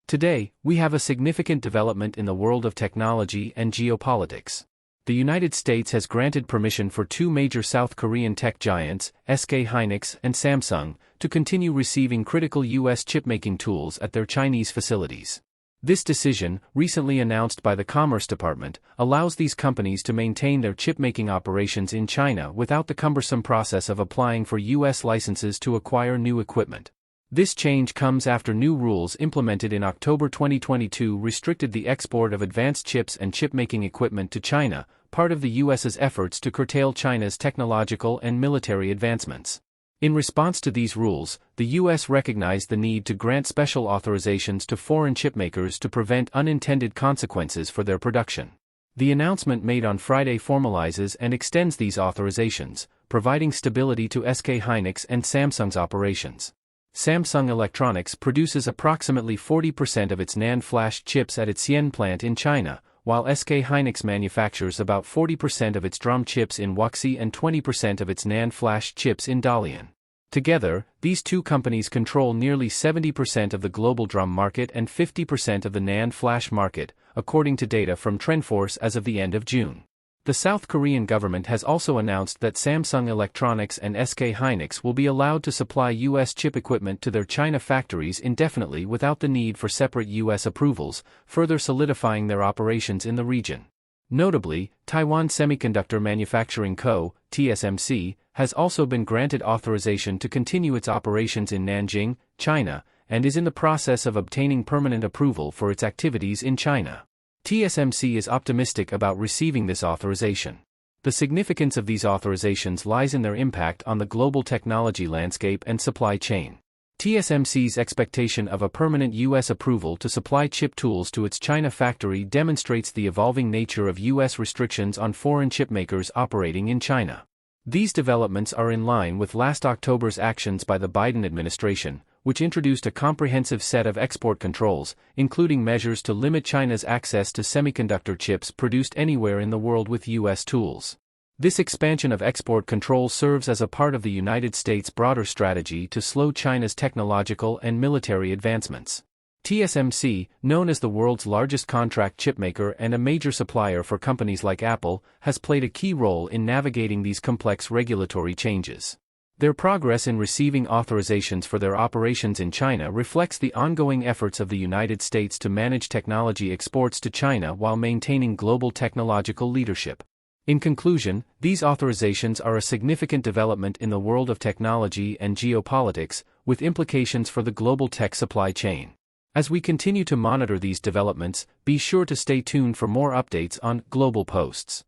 Today, we have a significant development in the world of technology and geopolitics. The United States has granted permission for two major South Korean tech giants, SK Hynix and Samsung, to continue receiving critical U.S. chipmaking tools at their Chinese facilities. This decision, recently announced by the Commerce Department, allows these companies to maintain their chipmaking operations in China without the cumbersome process of applying for U.S. licenses to acquire new equipment. This change comes after new rules implemented in October 2022 restricted the export of advanced chips and chipmaking equipment to China, part of the U.S.'s efforts to curtail China's technological and military advancements. In response to these rules, the U.S. recognized the need to grant special authorizations to foreign chipmakers to prevent unintended consequences for their production. The announcement made on Friday formalizes and extends these authorizations, providing stability to SK Hynix and Samsung's operations. Samsung Electronics produces approximately 40% of its NAND flash chips at its Xi'an plant in China, while SK Hynix manufactures about 40% of its DRAM chips in Wuxi and 20% of its NAND flash chips in Dalian. Together, these two companies control nearly 70% of the global DRAM market and 50% of the NAND flash market, according to data from TrendForce as of the end of June. The South Korean government has also announced that Samsung Electronics and SK Hynix will be allowed to supply U.S. chip equipment to their China factories indefinitely without the need for separate U.S. approvals, further solidifying their operations in the region. Notably, Taiwan Semiconductor Manufacturing Co., TSMC, has also been granted authorization to continue its operations in Nanjing, China, and is in the process of obtaining permanent approval for its activities in China. TSMC is optimistic about receiving this authorization. The significance of these authorizations lies in their impact on the global technology landscape and supply chain. TSMC's expectation of a permanent U.S. approval to supply chip tools to its China factory demonstrates the evolving nature of U.S. restrictions on foreign chipmakers operating in China. These developments are in line with last October's actions by the Biden administration, which introduced a comprehensive set of export controls, including measures to limit China's access to semiconductor chips produced anywhere in the world with U.S. tools. This expansion of export control serves as a part of the United States' broader strategy to slow China's technological and military advancements. TSMC, known as the world's largest contract chipmaker and a major supplier for companies like Apple, has played a key role in navigating these complex regulatory changes. Their progress in receiving authorizations for their operations in China reflects the ongoing efforts of the United States to manage technology exports to China while maintaining global technological leadership. In conclusion, these authorizations are a significant development in the world of technology and geopolitics, with implications for the global tech supply chain. As we continue to monitor these developments, be sure to stay tuned for more updates on Global Posts.